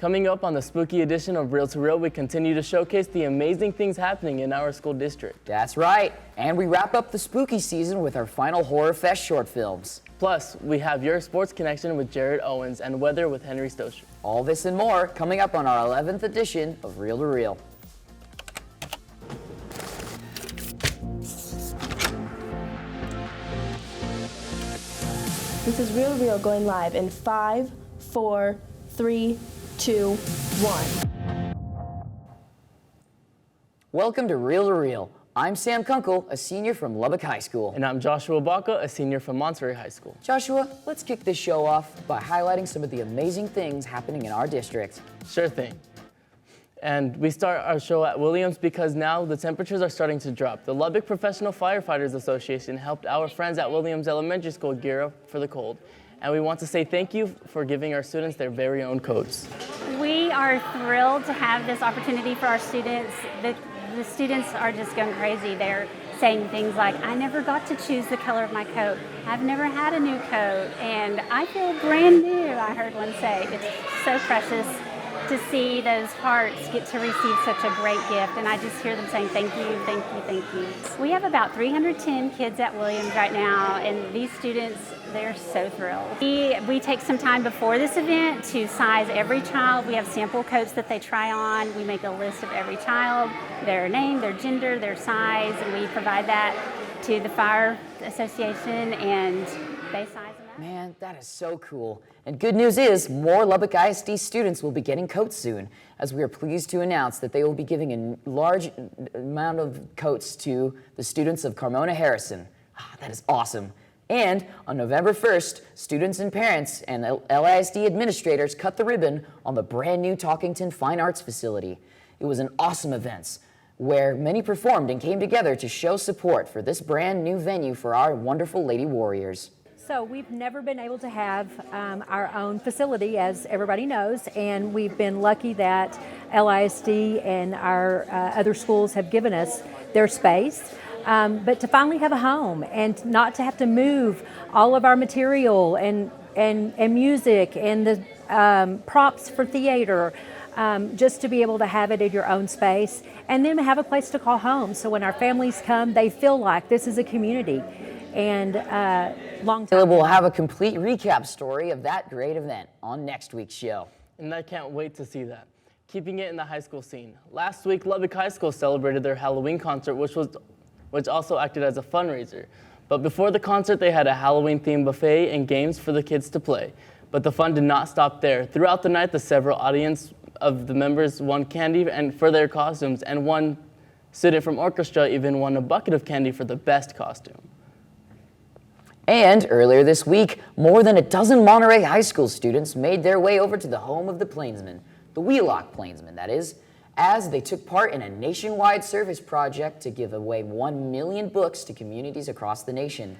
Coming up on the spooky edition of Reel to Reel, we continue to showcase the amazing things happening in our school district. That's right, and we wrap up the spooky season with our final Horror Fest short films. Plus, we have your sports connection with Jared Owens and weather with Henry Stocher. All this and more coming up on our 11th edition of Reel to Reel. This is Reel to Reel going live in 5, 4, 3, 2, 1. Welcome to Reel to Reel. I'm Sam Kunkel, a senior from Lubbock High School. And I'm Joshua Baca, a senior from Monterey High School. Joshua, let's kick this show off by highlighting some of the amazing things happening in our district. Sure thing. And we start our show at Williams because now the temperatures are starting to drop. The Lubbock Professional Firefighters Association helped our friends at Williams Elementary School gear up for the cold. And we want to say thank you for giving our students their very own coats. We are thrilled to have this opportunity for our students. The students are just going crazy. They're saying things like, I never got to choose the color of my coat. I've never had a new coat, and I feel brand new, I heard one say. It's so precious to see those hearts get to receive such a great gift, and I just hear them saying thank you, thank you, thank you. We have about 310 kids at Williams right now, and these students, they're so thrilled. We take some time before this event to size every child. We have sample coats that they try on. We make a list of every child, their name, their gender, their size, and we provide that to the Fire Association, and they size them up. Man, that is so cool. And good news is, more Lubbock ISD students will be getting coats soon, as we are pleased to announce that they will be giving a large amount of coats to the students of Carmona Harrison. That is awesome. And on November 1st, students and parents and LISD administrators cut the ribbon on the brand new Talkington Fine Arts facility. It was an awesome event where many performed and came together to show support for this brand new venue for our wonderful Lady Warriors. So we've never been able to have our own facility, as everybody knows, and we've been lucky that LISD and our other schools have given us their space. But to finally have a home and not to have to move all of our material and music and the props for theater, just to be able to have it in your own space and then have a place to call home. So when our families come, they feel like this is a community. And long time. We'll have a complete recap story of that great event on next week's show. And I can't wait to see that. Keeping it in the high school scene. Last week, Lubbock High School celebrated their Halloween concert, which also acted as a fundraiser. But before the concert, they had a Halloween-themed buffet and games for the kids to play. But the fun did not stop there. Throughout the night, the several audience of the members won candy and for their costumes, and one student from orchestra even won a bucket of candy for the best costume. And earlier this week, more than a dozen Monterey High School students made their way over to the home of the Plainsmen, the Wheelock Plainsmen, that is, as they took part in a nationwide service project to give away 1 million books to communities across the nation.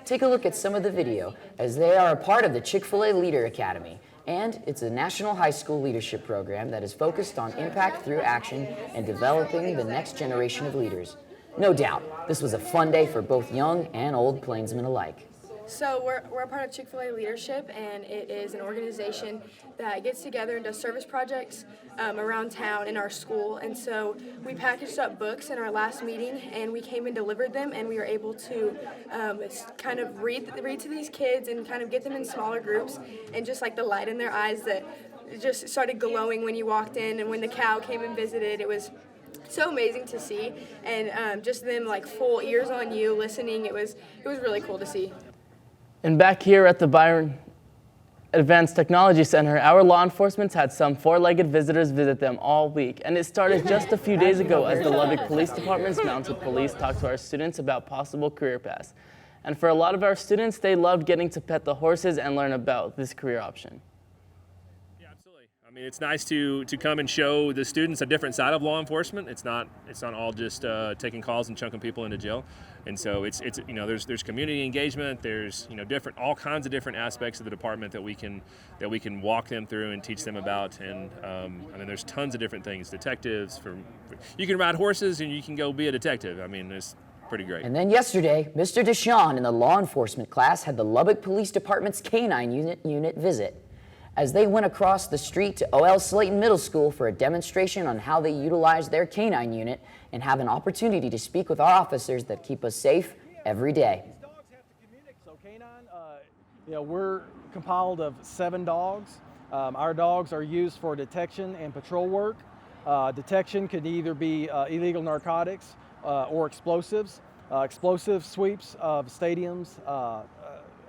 Take a look at some of the video, as they are a part of the Chick-fil-A Leader Academy, and it's a national high school leadership program that is focused on impact through action and developing the next generation of leaders. No doubt, this was a fun day for both young and old Plainsmen alike. So we're a part of Chick-fil-A Leadership, and it is an organization that gets together and does service projects around town in our school. And so we packaged up books in our last meeting, and we came and delivered them, and we were able to kind of read to these kids and kind of get them in smaller groups, and just like the light in their eyes that just started glowing when you walked in, and when the cow came and visited, it was so amazing to see, and just them like full ears on you listening. It was really cool to see. And back here at the Byron Advanced Technology Center, our law enforcement had some four-legged visitors visit them all week. And it started just a few days ago as the Lubbock Police Department's mounted police talked to our students about possible career paths. And for a lot of our students, they loved getting to pet the horses and learn about this career option. I mean, it's nice to come and show the students a different side of law enforcement. It's not all just taking calls and chunking people into jail. And so it's there's community engagement. There's all kinds of different aspects of the department that we can walk them through and teach them about. And I mean, there's tons of different things. Detectives, you can ride horses and you can go be a detective. I mean, it's pretty great. And then yesterday, Mr. Deshawn in the law enforcement class had the Lubbock Police Department's K-9 unit visit. as they went across the street to OL Slayton Middle School for a demonstration on how they utilize their canine unit and have an opportunity to speak with our officers that keep us safe every day. These dogs have to communicate. So canine, we're compiled of 7 dogs. Our dogs are used for detection and patrol work. Detection could either be illegal narcotics or explosives. Explosive sweeps of stadiums,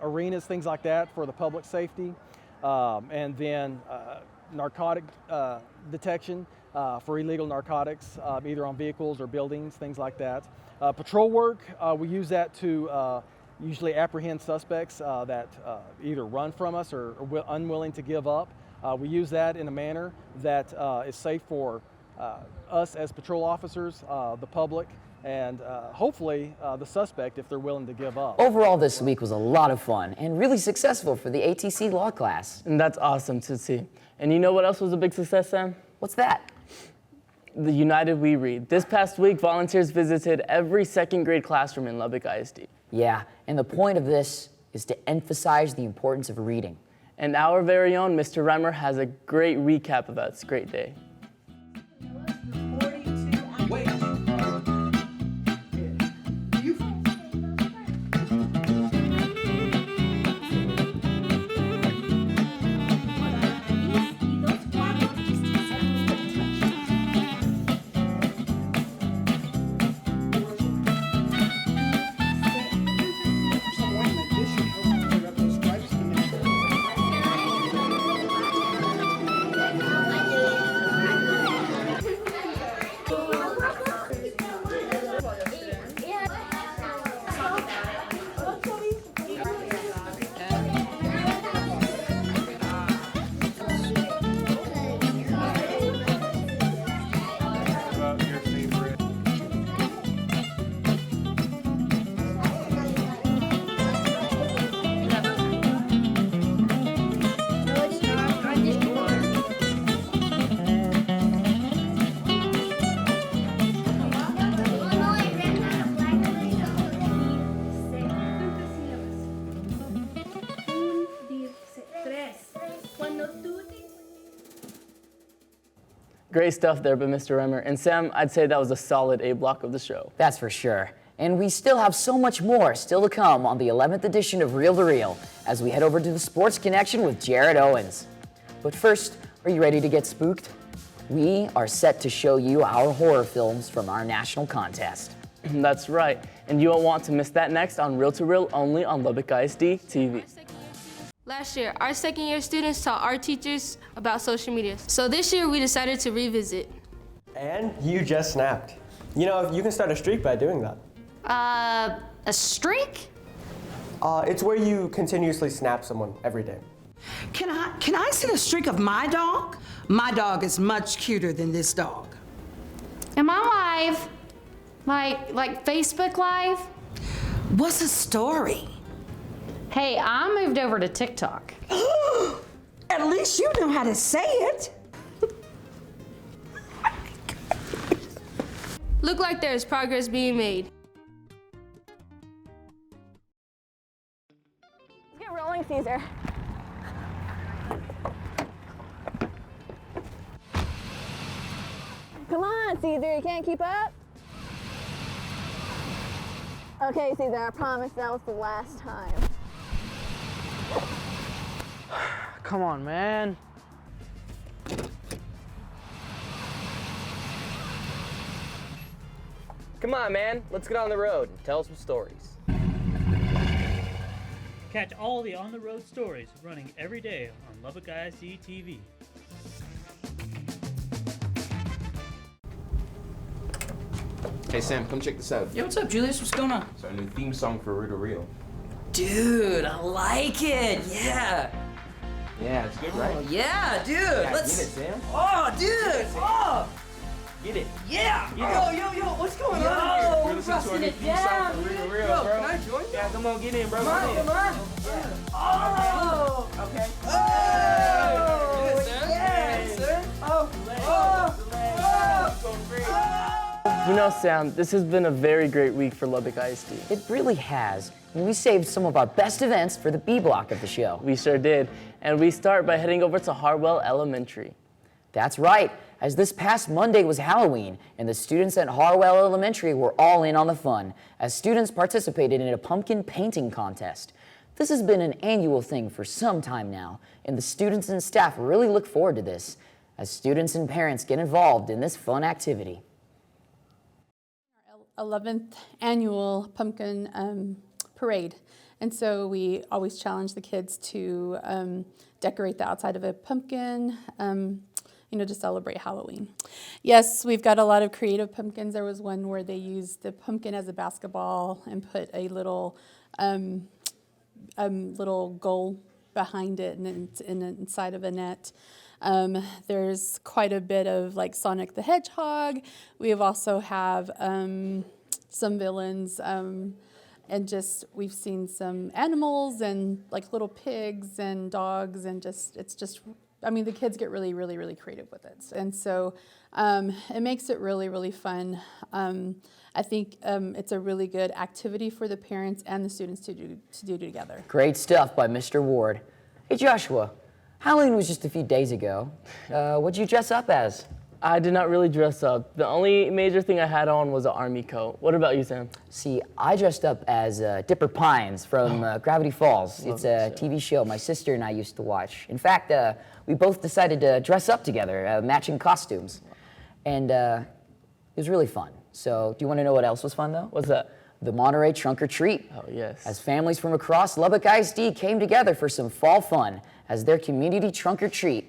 arenas, things like that for the public safety. And then narcotic detection for illegal narcotics, either on vehicles or buildings, things like that. Patrol work, we use that to usually apprehend suspects that either run from us or are unwilling to give up. We use that in a manner that is safe for us as patrol officers, the public, and hopefully the suspect if they're willing to give up. Overall, this week was a lot of fun and really successful for the ATC Law class. And that's awesome to see. And you know what else was a big success, Sam? What's that? The United We Read. This past week, volunteers visited every second grade classroom in Lubbock ISD. Yeah, and the point of this is to emphasize the importance of reading. And our very own Mr. Reimer has a great recap about this great day. Great stuff there by Mr. Reimer. And Sam, I'd say that was a solid A block of the show. That's for sure. And we still have so much more still to come on the 11th edition of Reel to Reel as we head over to the Sports Connection with Jared Owens. But first, are you ready to get spooked? We are set to show you our horror films from our national contest. That's right. And you won't want to miss that next on Reel to Reel only on Lubbock ISD TV. Last year, our second-year students taught our teachers about social media. So this year, we decided to revisit. And you just snapped. You know, you can start a streak by doing that. A streak? It's where you continuously snap someone every day. Can I see the streak of my dog? My dog is much cuter than this dog. Am I live? Like Facebook Live? What's the story? Hey, I moved over to TikTok. At least you know how to say it. Look like there's progress being made. Let's get rolling, Caesar. Come on, Caesar, you can't keep up? Okay, Caesar, I promise that was the last time. Come on, man. Come on, man. Let's get on the road and tell some stories. Catch all the on-the-road stories running every day on Lubbock ISD TV. Hey Sam, come check this out. Yo, what's up, Julius? What's going on? It's our new theme song for Reel to Reel. Dude, I like it. Yeah. Yeah, it's good, right? Oh, yeah, dude. Yeah, Let's. get it, Sam. Oh, dude. Oh. Get it. Yeah. Get it. Yo, what's going on here? on? We're listening to our new theme song for Reel to Reel, bro. Can I join you? Yeah, come on, get in, bro. Come on. Oh. Okay. Oh. Yes, sir. You know, Sam, this has been a very great week for Lubbock ISD. It really has. and we saved some of our best events for the B block of the show. We sure did. And we start by heading over to Harwell Elementary. That's right, as this past Monday was Halloween, and the students at Harwell Elementary were all in on the fun, as students participated in a pumpkin painting contest. This has been an annual thing for some time now, and the students and staff really look forward to this, as students and parents get involved in this fun activity. 11th annual pumpkin parade. And so we always challenge the kids to decorate the outside of a pumpkin, to celebrate Halloween. Yes, we've got a lot of creative pumpkins. There was one where they used the pumpkin as a basketball and put a little goal behind it and inside of a net. There's quite a bit of like Sonic the Hedgehog. We also have some villains, and just we've seen some animals and like little pigs and dogs, and the kids get really, really, really creative with it. And so it makes it really, really fun. I think it's a really good activity for the parents and the students to do together. Great stuff by Mr. Ward. Hey Joshua, Halloween was just a few days ago. What'd you dress up as? I did not really dress up. The only major thing I had on was an army coat. What about you, Sam? See, I dressed up as Dipper Pines from Gravity Falls. It's a TV show my sister and I used to watch. In fact, we both decided to dress up together, matching costumes. And it was really fun. So, do you want to know what else was fun, though? What's that? The Monterey Trunk or Treat. Oh, yes. As families from across Lubbock ISD came together for some fall fun as their community trunk or treat.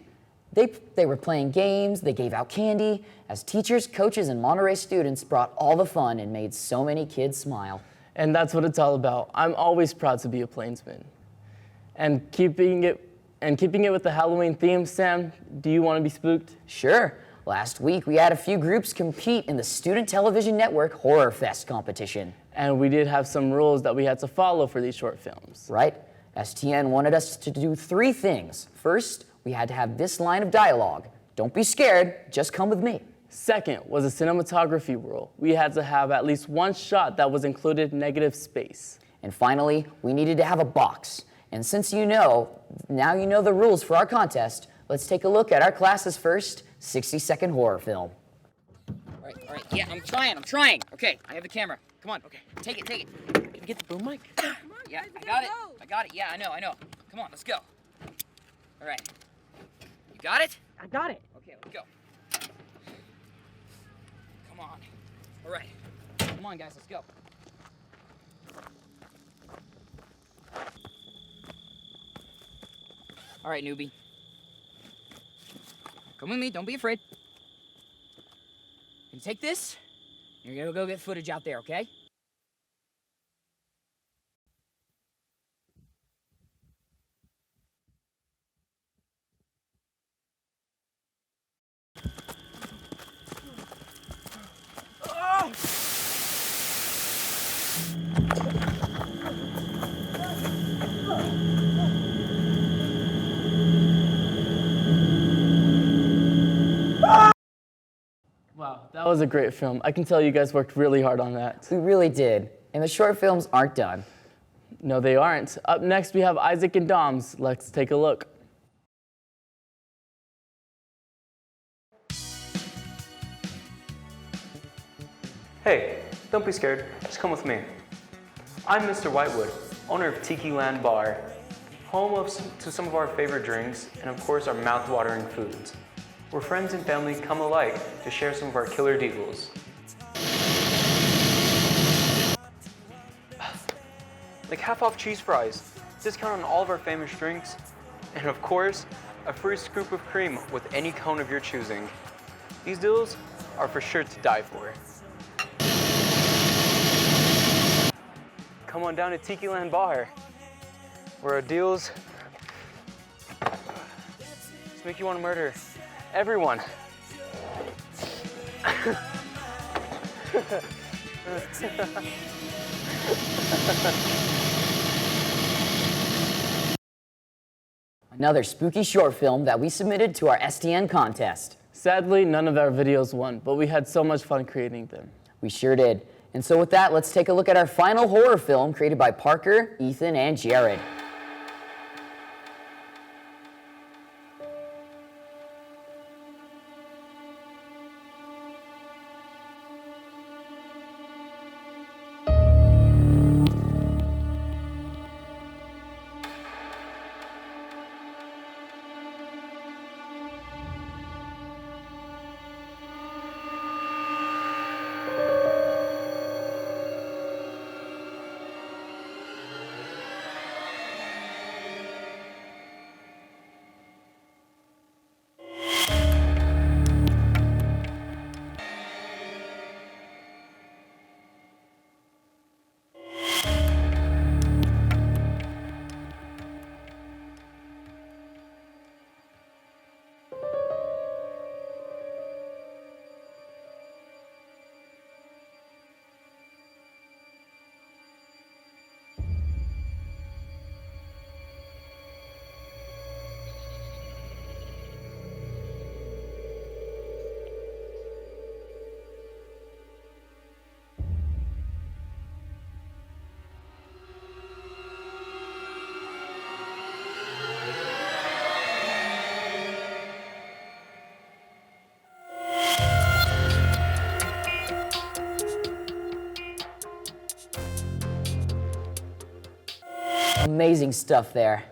They were playing games, they gave out candy, as teachers, coaches, and Monterey students brought all the fun and made so many kids smile. And that's what it's all about. I'm always proud to be a Plainsman. And keeping it with the Halloween theme, Sam, do you want to be spooked? Sure. Last week, we had a few groups compete in the Student Television Network Horror Fest competition. And we did have some rules that we had to follow for these short films. Right. STN wanted us to do 3 things. First, we had to have this line of dialogue. Don't be scared, just come with me. Second was a cinematography rule. We had to have at least one shot that was included negative space. And finally, we needed to have a box. And since now you know the rules for our contest, let's take a look at our class's first 60-second horror film. All right, yeah, I'm trying. Okay, I have the camera. Come on, okay, take it. Can you get the boom mic? Yeah, I got it, yeah, I know. Come on, let's go. All right. You got it? I got it. Okay, let's go. Come on. All right. Come on, guys, let's go. All right, newbie. Come with me, don't be afraid. You take this, and you're gonna go get footage out there, okay? Wow, that was a great film. I can tell you guys worked really hard on that. We really did. And the short films aren't done. No, they aren't. Up next, we have Isaac and Dom's. Let's take a look. Hey, don't be scared. Just come with me. I'm Mr. Whitewood, owner of Tiki Land Bar, home to some of our favorite drinks, and of course our mouth-watering foods, where friends and family come alike to share some of our killer deals. Like half-off cheese fries, discount on all of our famous drinks, and of course, a free scoop of cream with any cone of your choosing. These deals are for sure to die for. Come on down to Tiki Land Bar, where our deals just make you want to murder everyone. Another spooky short film that we submitted to our STN contest. Sadly, none of our videos won, but we had so much fun creating them. We sure did. And so with that, let's take a look at our final horror film created by Parker, Ethan, and Jared. Amazing stuff there.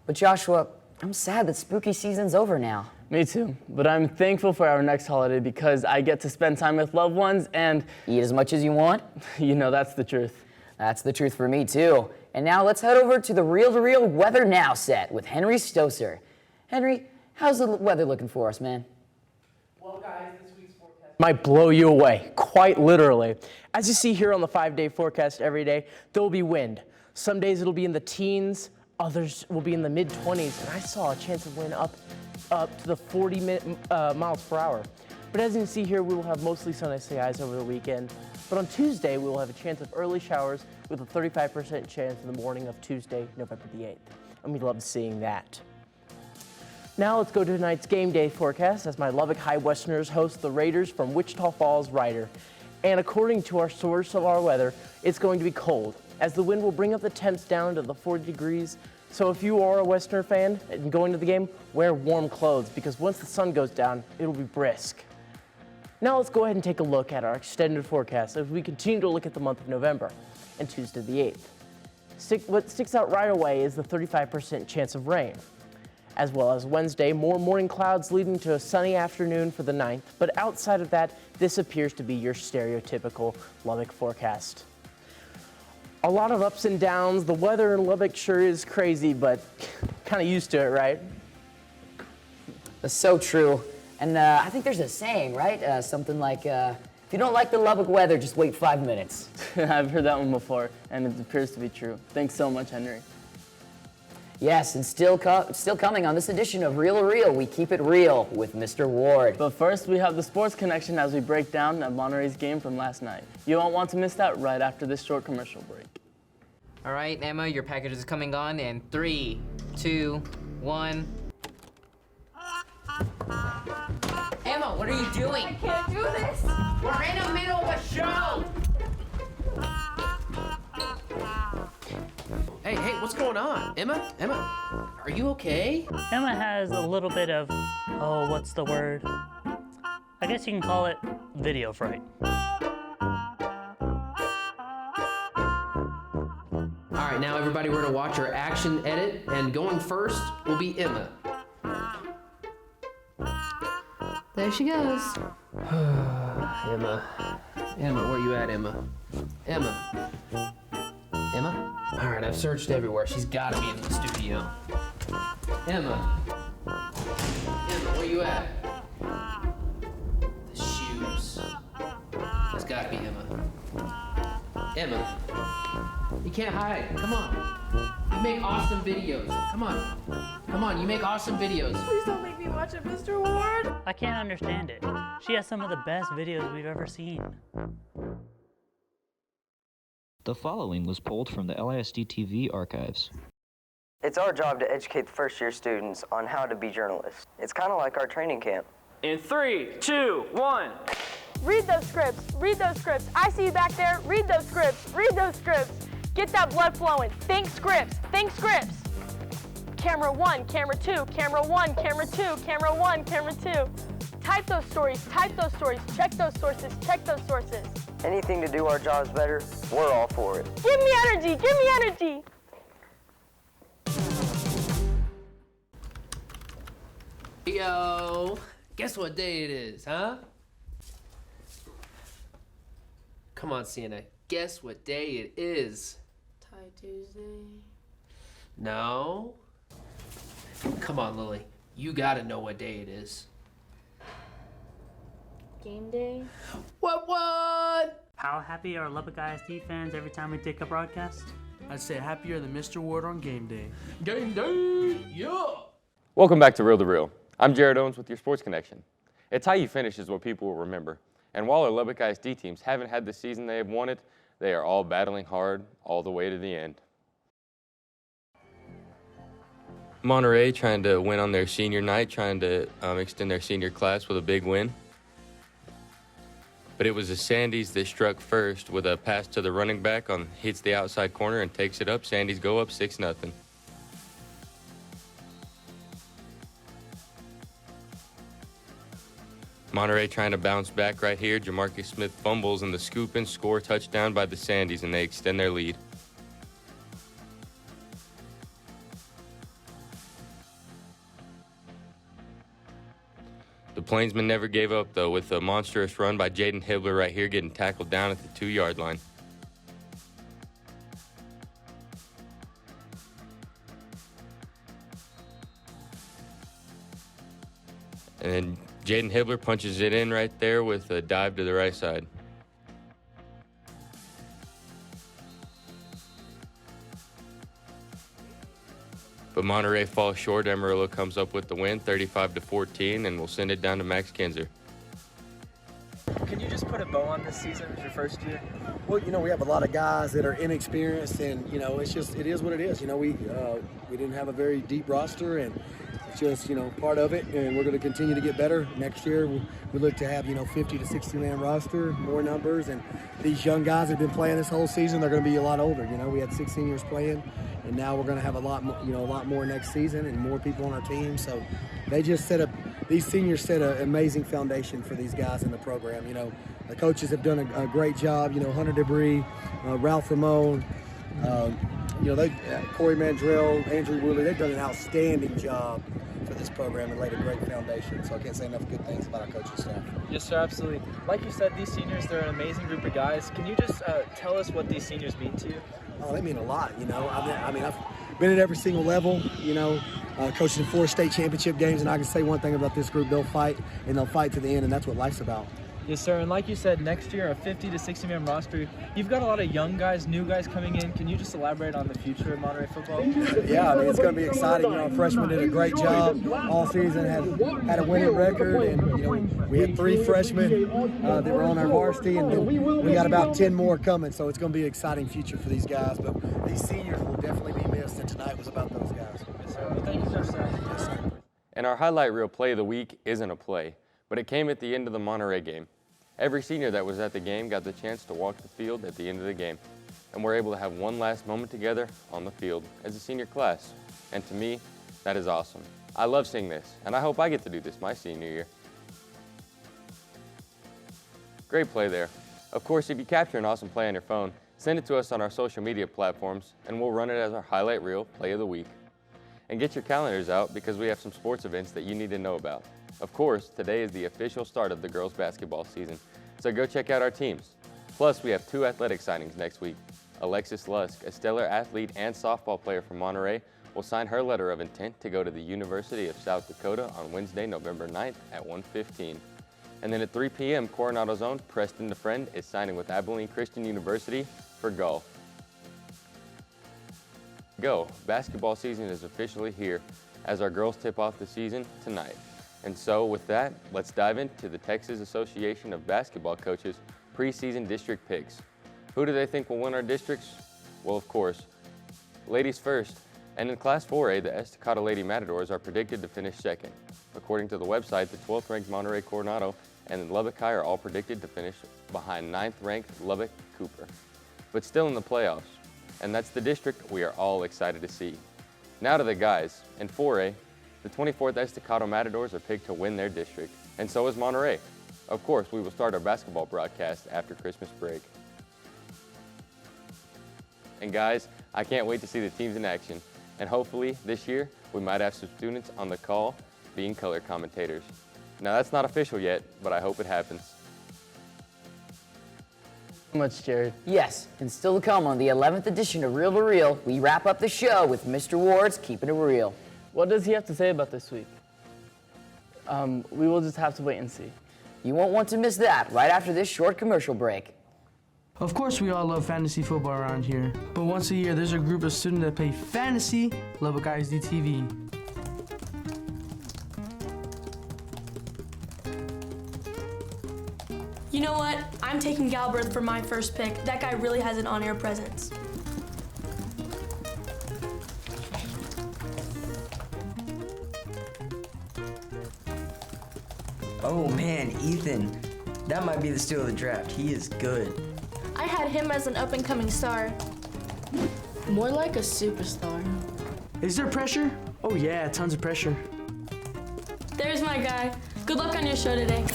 But Joshua, I'm sad that spooky season's over now. Me too, but I'm thankful for our next holiday because I get to spend time with loved ones and eat as much as you want. You know, that's the truth. That's the truth for me too. And now let's head over to the Reel-to-Reel Weather Now set with Henry Stoser. Henry, how's the weather looking for us, man? Well, guys, this week's forecast might blow you away, quite literally. As you see here on the 5-day forecast every day, there will be wind. Some days it'll be in the teens, others will be in the mid-20s, and I saw a chance of wind up to the 40 miles per hour. But as you can see here, we will have mostly sunny skies over the weekend. But on Tuesday, we will have a chance of early showers with a 35% chance in the morning of Tuesday, November the 8th. And we love seeing that. Now let's go to tonight's game day forecast as my Lubbock High Westerners host the Raiders from Wichita Falls Ryder. And according to our source of our weather, it's going to be cold, as the wind will bring up the temps down to the 40 degrees. So if you are a Westerner fan and going to the game, wear warm clothes because once the sun goes down, it'll be brisk. Now let's go ahead and take a look at our extended forecast as we continue to look at the month of November and Tuesday the 8th. What sticks out right away is the 35% chance of rain. As well as Wednesday, more morning clouds leading to a sunny afternoon for the 9th, but outside of that, this appears to be your stereotypical Lubbock forecast. A lot of ups and downs. The weather in Lubbock sure is crazy, but kind of used to it, right? That's so true. And I think there's a saying, right? Something like, if you don't like the Lubbock weather, just wait 5 minutes. I've heard that one before, and it appears to be true. Thanks so much, Henry. Yes, and still coming on this edition of Reel to Reel, we keep it real with Mr. Ward. But first, we have the sports connection as we break down Monterey's game from last night. You won't want to miss that right after this short commercial break. All right, Emma, your package is coming on in 3, 2, 1. Emma, what are you doing? I can't do this. We're in the middle of a show. Hey, what's going on? Emma, are you okay? Emma has a little bit of, oh, what's the word? I guess you can call it video fright. All right, now everybody, we're gonna watch our action edit, and going first will be Emma. There she goes. Emma, where you at, Emma? Emma? All right, I've searched everywhere. She's gotta be in the studio. Emma, where you at? The shoes. That's gotta be Emma. Emma, you can't hide. Come on. You make awesome videos. Come on, you make awesome videos. Please don't make me watch it, Mr. Ward. I can't understand it. She has some of the best videos we've ever seen. The following was pulled from the LISD TV archives. It's our job to educate the first-year students on how to be journalists. It's kind of like our training camp. In 3, 2, 1. Read those scripts. Read those scripts. I see you back there. Read those scripts. Read those scripts. Get that blood flowing. Think scripts. Think scripts. Camera 1, camera 2, camera 1, camera 2, camera 1, camera 2. Type those stories. Type those stories. Check those sources. Check those sources. Anything to do our jobs better, we're all for it. Give me energy. Give me energy. Yo, guess what day it is, huh? Come on, CNA. Guess what day it is? Tie Tuesday. No. Come on, Lily. You gotta know what day it is. Game day. What? How happy are Lubbock ISD fans every time we take a broadcast? I'd say happier than Mr. Ward on game day. Game day, yeah! Welcome back to Reel to Reel. I'm Jared Owens with your Sports Connection. It's how you finish is what people will remember. And while our Lubbock ISD teams haven't had the season they have wanted, they are all battling hard all the way to the end. Monterey trying to win on their senior night, trying to extend their senior class with a big win. But it was the Sandys that struck first with a pass to the running back hits the outside corner and takes it up. Sandys go up 6-0. Monterey trying to bounce back right here. Jamarcus Smith fumbles and the scoop and score touchdown by the Sandys, and they extend their lead. The Plainsmen never gave up, though, with a monstrous run by Jaden Hibbler right here, getting tackled down at the 2-yard line. And then Jaden Hibbler punches it in right there with a dive to the right side. But Monterey falls short. Amarillo comes up with the win, 35-14, and will send it down to Max Kinzer. Can you just put a bow on this season? It's your first year. Well, we have a lot of guys that are inexperienced, and it is what it is. We didn't have a very deep roster, and it's just part of it. And we're going to continue to get better next year. We look to have 50 to 60 man roster, more numbers, and these young guys have been playing this whole season. They're going to be a lot older. We had 6 seniors playing, and now we're going to have a lot more next season and more people on our team. So they just these seniors set an amazing foundation for these guys in the program. The coaches have done a great job. Hunter Debris, Ralph Ramon, Corey Mandrell, Andrew Woolley, they've done an outstanding job for this program and laid a great foundation. So I can't say enough good things about our coaching staff. Yes, sir, absolutely. Like you said, these seniors, they're an amazing group of guys. Can you just tell us what these seniors mean to you? Oh, they mean a lot, I've been at every single level, coaching 4 state championship games, and I can say one thing about this group: they'll fight, and they'll fight to the end, and that's what life's about. Yes, sir. And like you said, next year, a 50 to 60 man roster. You've got a lot of young guys, new guys coming in. Can you just elaborate on the future of Monterey football? Yeah, it's going to be exciting. Our freshmen did a great job all season, had a winning record, and we had 3 freshmen that were on our varsity, and we got about 10 more coming. So it's going to be an exciting future for these guys. But these seniors will definitely be missed, and tonight was about those guys. Yes, sir. Well, thank you, sir. Yes, sir. And our highlight reel play of the week isn't a play, but it came at the end of the Monterey game. Every senior that was at the game got the chance to walk the field at the end of the game, and we're able to have one last moment together on the field as a senior class. And to me, that is awesome. I love seeing this, and I hope I get to do this my senior year. Great play there. Of course, if you capture an awesome play on your phone, send it to us on our social media platforms, and we'll run it as our highlight reel play of the week. And get your calendars out, because we have some sports events that you need to know about. Of course, today is the official start of the girls' basketball season, so go check out our teams. Plus, we have 2 athletic signings next week. Alexis Lusk, a stellar athlete and softball player from Monterey, will sign her letter of intent to go to the University of South Dakota on Wednesday, November 9th at 1:15. And then at 3 p.m., Coronado's own Preston DeFriend is signing with Abilene Christian University for golf. Go! Basketball season is officially here as our girls tip off the season tonight. And so with that, let's dive into the Texas Association of Basketball Coaches preseason district picks. Who do they think will win our districts? Well, of course, ladies first. And in Class 4A, the Estacada Lady Matadors are predicted to finish second. According to the website, the 12th ranked Monterey Coronado and Lubbock High are all predicted to finish behind 9th-ranked Lubbock Cooper, but still in the playoffs, and that's the district we are all excited to see. Now to the guys. In 4A, the 24th Estacado Matadors are picked to win their district, and so is Monterey. Of course, we will start our basketball broadcast after Christmas break. And guys, I can't wait to see the teams in action, and hopefully this year we might have some students on the call being color commentators. Now that's not official yet, but I hope it happens. So much, Jared. Yes, and still to come on the 11th edition of Reel to Reel, we wrap up the show with Mr. Ward's Keeping It Real. What does he have to say about this week? We will just have to wait and see. You won't want to miss that right after this short commercial break. Of course, we all love fantasy football around here, but once a year, there's a group of students that play fantasy Lubbock ISD TV. You know what? I'm taking Galbraith for my first pick. That guy really has an on-air presence. Oh man, Ethan. That might be the steal of the draft. He is good. I had him as an up-and-coming star. More like a superstar. Is there pressure? Oh yeah, tons of pressure. There's my guy. Good luck on your show today.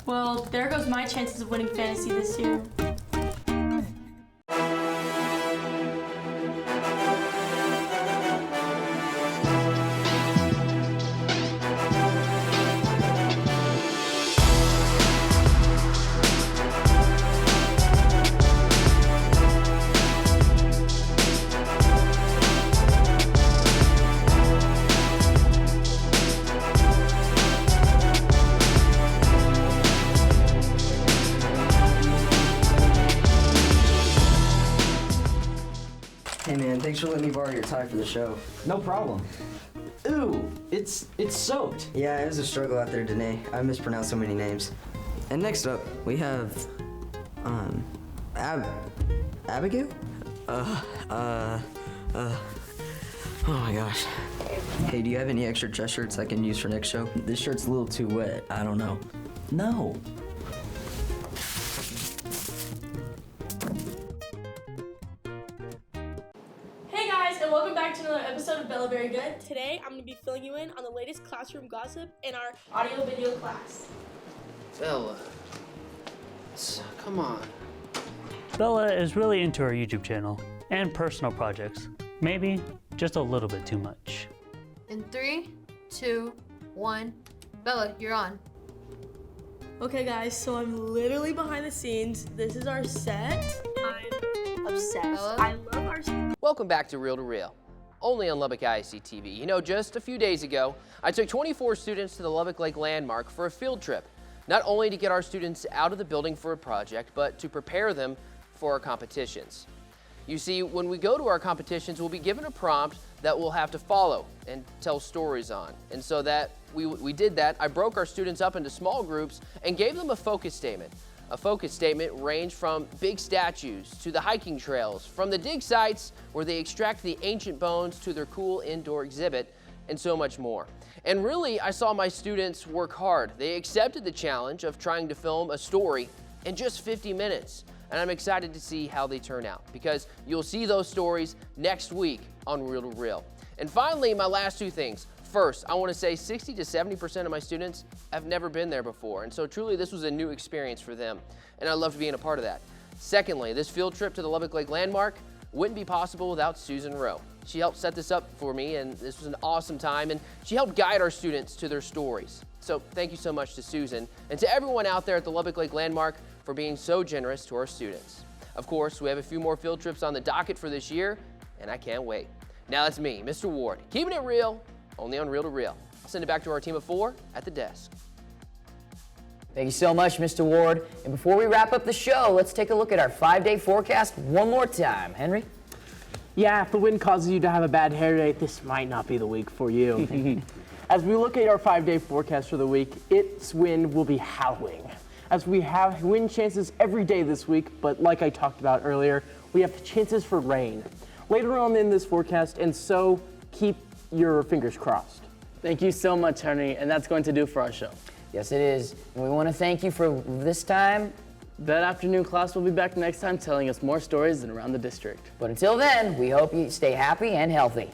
Well, there goes my chances of winning fantasy this year. Hey man, thanks for letting me borrow your tie for the show. No problem. Ooh, it's soaked. Yeah, it was a struggle out there, Danae. I mispronounced so many names. And next up, we have, Abigail? Oh my gosh. Hey, do you have any extra dress shirts I can use for next show? This shirt's a little too wet. I don't know. No. Hey guys, and welcome back to another episode of Bella Very Good. Today, I'm going to be filling you in on the latest classroom gossip in our audio-video class. Bella. Come on. Bella is really into her YouTube channel and personal projects. Maybe just a little bit too much. In 3, 2, 1. Bella, you're on. Okay guys, so I'm literally behind the scenes. This is our set. I'm obsessed. Bella? I love our set. Welcome back to Reel to Reel, only on Lubbock ISD TV. You know, just a few days ago, I took 24 students to the Lubbock Lake Landmark for a field trip, not only to get our students out of the building for a project, but to prepare them for our competitions. You see, when we go to our competitions, we'll be given a prompt that we'll have to follow and tell stories on. And so that we did that, I broke our students up into small groups and gave them a focus statement. A focus statement ranged from big statues to the hiking trails, from the dig sites where they extract the ancient bones to their cool indoor exhibit, and so much more. And really, I saw my students work hard. They accepted the challenge of trying to film a story in just 50 minutes. And I'm excited to see how they turn out, because you'll see those stories next week on Reel to Reel. And finally, my last two things. First, I want to say 60 to 70% of my students have never been there before, and so truly this was a new experience for them, and I loved being a part of that. Secondly, this field trip to the Lubbock Lake Landmark wouldn't be possible without Susan Rowe. She helped set this up for me, and this was an awesome time, and she helped guide our students to their stories. So thank you so much to Susan, and to everyone out there at the Lubbock Lake Landmark for being so generous to our students. Of course, we have a few more field trips on the docket for this year, and I can't wait. Now that's me, Mr. Ward, keeping it real, only on Reel to Reel. I'll send it back to our team of 4 at the desk. Thank you so much, Mr. Ward. And before we wrap up the show, let's take a look at our 5-day forecast one more time. Henry? Yeah, if the wind causes you to have a bad hair day, this might not be the week for you. As we look at our 5-day forecast for the week, its wind will be howling. As we have wind chances every day this week, but like I talked about earlier, we have chances for rain later on in this forecast, and so keep your fingers crossed. Thank you so much, Henry, and that's going to do for our show. Yes, it is. And we want to thank you for this time. That afternoon class will be back next time telling us more stories around the district. But until then, we hope you stay happy and healthy.